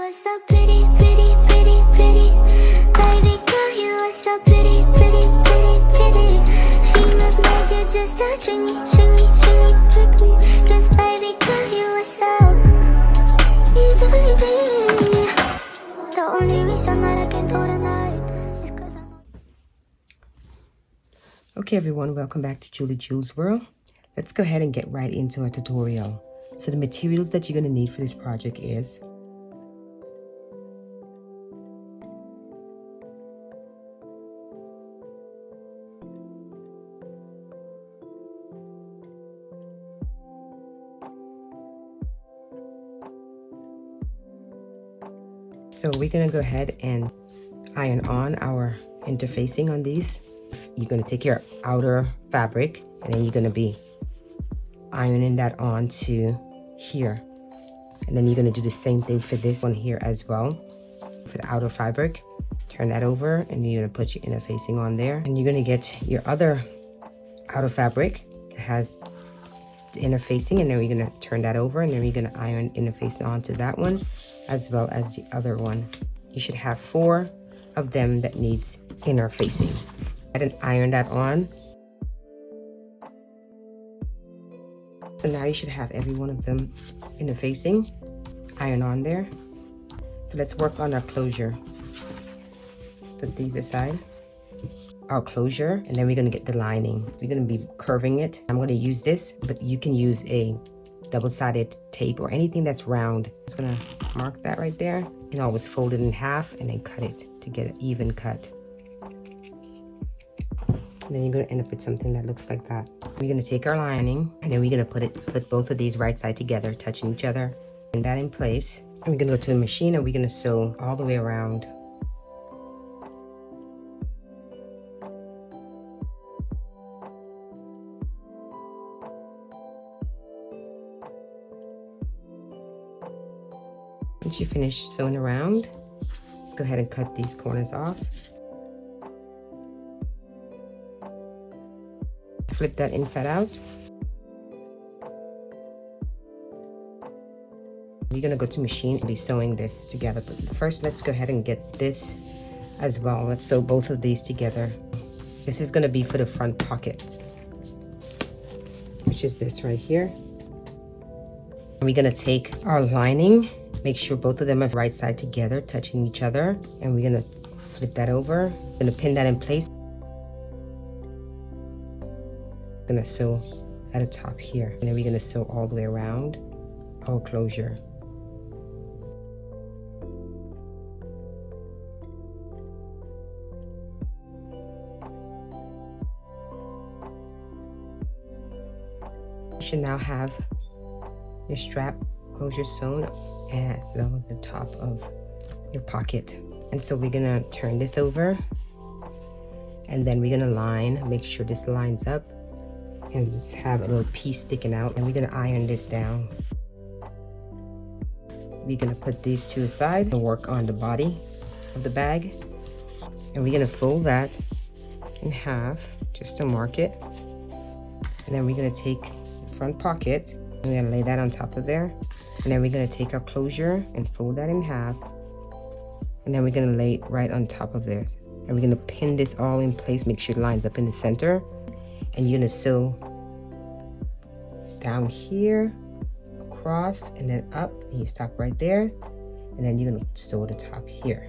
are so pretty, pretty, pretty, pretty. Baby girl, you are so pretty, pretty, pretty, pretty. Females made you just to trick me, trick me, trick me, trick me. 'Cause baby girl, you are so easily pretty. The only reason that I can do tonight is 'cause I'm... Okay everyone, welcome back to Julie Jules World. Let's go ahead and get right into our tutorial. So the materials that you're going to need for this project is so we're going to go ahead and iron on our interfacing on these. You're going to take your outer fabric and then you're going to be ironing that on to here, and then you're going to do the same thing for this one here as well. For the outer fabric, turn that over and you're going to put your interfacing on there, and you're going to get your other outer fabric that has the interfacing, and then we're going to turn that over, and then we're going to iron interface onto that one as well as the other one. You should have 4 of them that needs interfacing. I didn't iron that on. So now you should have every one of them interfacing, iron on there. So let's work on our closure. Let's put these aside. Our closure, and then we're going to get the lining. We're going to be curving it. I'm going to use this, but you can use a double-sided tape or anything that's round. Just going to mark that right there, and always fold it in half and then cut it to get an even cut. And then you're going to end up with something that looks like that. We're going to take our lining, and then we're going to put both of these right side together, touching each other, and that in place. And we're going to go to the machine, and we're going to sew all the way around. Once you finish sewing around, let's go ahead and cut these corners off. Flip that inside out. You're gonna go to machine and be sewing this together, but first let's go ahead and get this as well. Let's sew both of these together. This is gonna be for the front pockets, which is this right here. We're gonna take our lining, make sure both of them are right side together, touching each other, and we're gonna flip that over. We're gonna pin that in place. Gonna sew at the top here, and then we're gonna sew all the way around our closure. You should now have your strap closure sewn as well as the top of your pocket. And so we're gonna turn this over, and then we're gonna line, make sure this lines up, and just have a little piece sticking out, and we're going to iron this down. We're going to put these two aside and work on the body of the bag, and we're going to fold that in half just to mark it, and then we're going to take the front pocket and we're going to lay that on top of there, and then we're going to take our closure and fold that in half, and then we're going to lay it right on top of there, and we're going to pin this all in place. Make sure it lines up in the center. And you're gonna sew down here, across, and then up, and you stop right there, and then you're gonna sew the top here.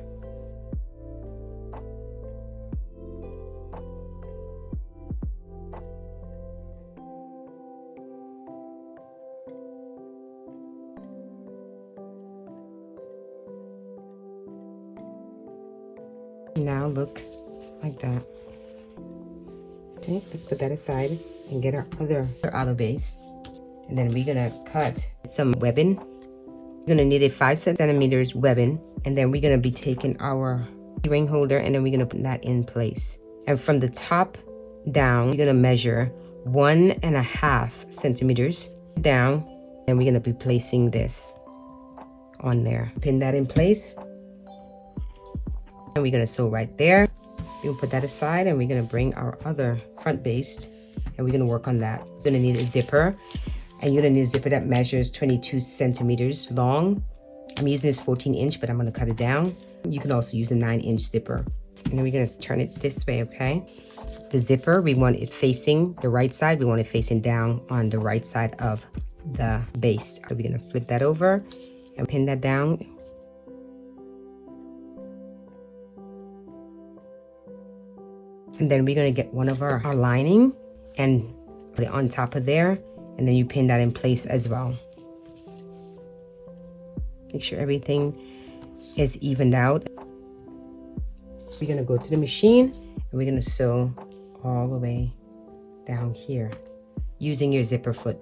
Now look like that. Okay, let's put that aside and get our other outer base, and then we're gonna cut some webbing. We're gonna need a 5 centimeters webbing, and then we're gonna be taking our ring holder, and then we're gonna put that in place. And from the top down, we're gonna measure 1.5 centimeters down, and we're gonna be placing this on there. Pin that in place, and we're gonna sew right there. We'll put that aside, and we're gonna bring our other front base, and we're gonna work on that. You're gonna need a zipper, and you're gonna need a zipper that measures 22 centimeters long I'm using this 14-inch, but I'm gonna cut it down. You can also use a 9-inch zipper. And then we're gonna turn it this way, okay? The zipper, we want it facing the right side. We want it facing down on the right side of the base. So we're gonna flip that over and pin that down. And then we're gonna get one of our lining and put it on top of there. And then you pin that in place as well. Make sure everything is evened out. We're gonna go to the machine and we're gonna sew all the way down here using your zipper foot.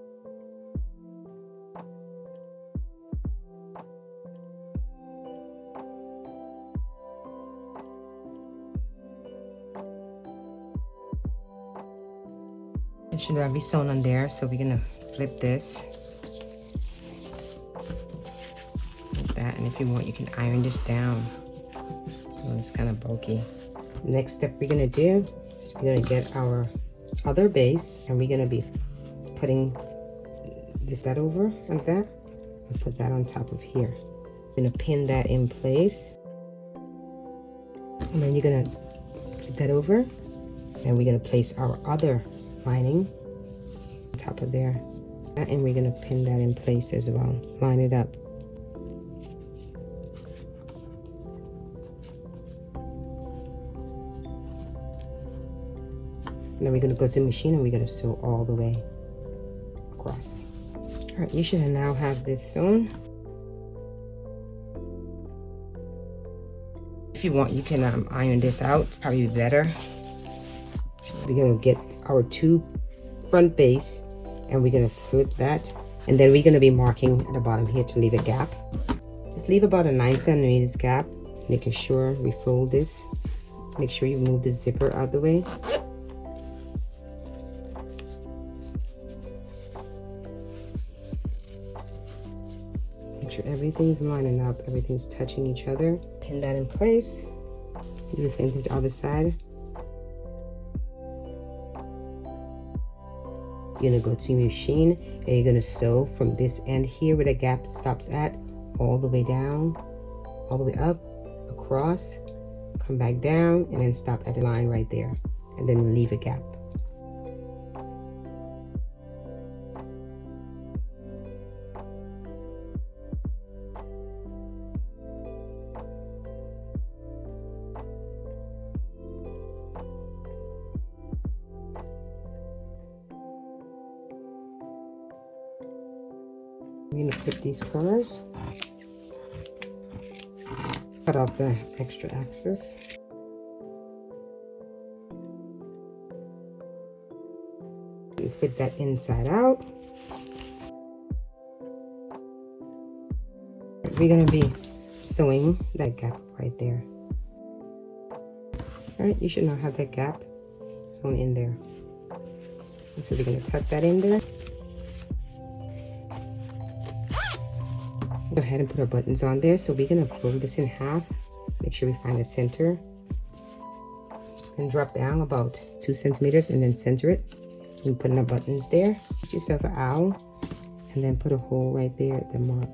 It should not be sewn on there, so we're gonna flip this like that, and if you want you can iron this down. So it's kind of bulky. Next step we're gonna do is we're gonna get our other base and we're gonna be putting that over like that and put that on top of here. We're gonna pin that in place, and then you're gonna put that over, and we're gonna place our other lining on top of there, and we're gonna pin that in place as well. Line it up. And then we're gonna go to the machine and we're gonna sew all the way across. All right, you should now have this sewn. If you want, you can iron this out, probably better. We're gonna get our two front base and we're gonna flip that, and then we're gonna be marking at the bottom here to leave a gap. Just leave about a 9 centimeters gap, making sure we fold this. Make sure you move the zipper out the way. Make sure everything's lining up, everything's touching each other. Pin that in place. Do the same thing to the other side. You're gonna go to your machine and you're gonna sew from this end here where the gap stops at, all the way down, all the way up, across, come back down, and then stop at the line right there, and then leave a gap. I'm gonna clip these corners, cut off the extra excess. You fit that inside out. We're gonna be sewing that gap right there. All right, you should now have that gap sewn in there. And so we're gonna tuck that in there. Go ahead and put our buttons on there. So we're gonna fold this in half. Make sure we find the center and drop down about 2 centimeters and then center it. And put in our buttons there. Get yourself an owl and then put a hole right there at the mark.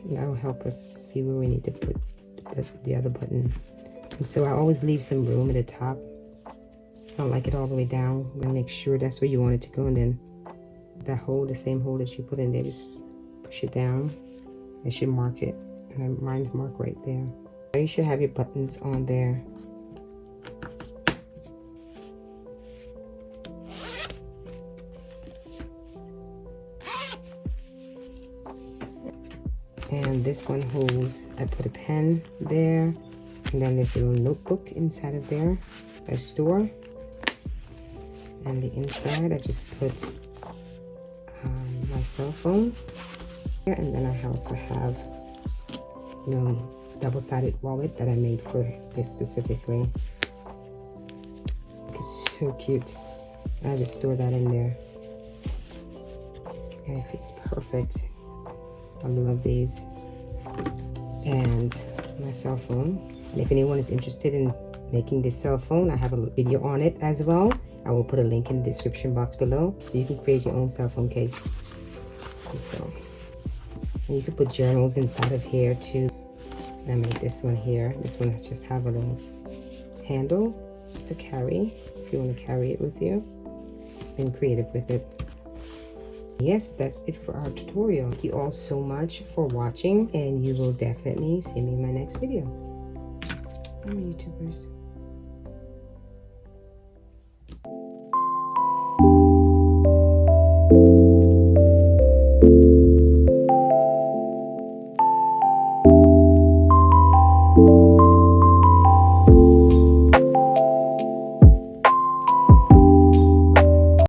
And that will help us see where we need to put the other button. And so I always leave some room at the top. I don't like it all the way down. We're gonna make sure that's where you want it to go, and then that hole, the same hole that you put in there, just push it down. It should mark it, and mine's marked right there. You should have your buttons on there. And this one holds, I put a pen there, and then there's a little notebook inside of there, a store. And the inside, I just put my cell phone here, and then I also have, you know, double-sided wallet that I made for this specifically. It's so cute. I just store that in there, and it fits perfect. I love these. And my cell phone. And if anyone is interested in making this cell phone, I have a video on it as well. I will put a link in the description box below so you can create your own cell phone case. So And you could put journals inside of here too. And I made this one here. This one just have a little handle to carry if you want to carry it with you. Just been creative with it. Yes, that's it for our tutorial. Thank you all so much for watching, and you will definitely see me in my next video. I'm YouTubers.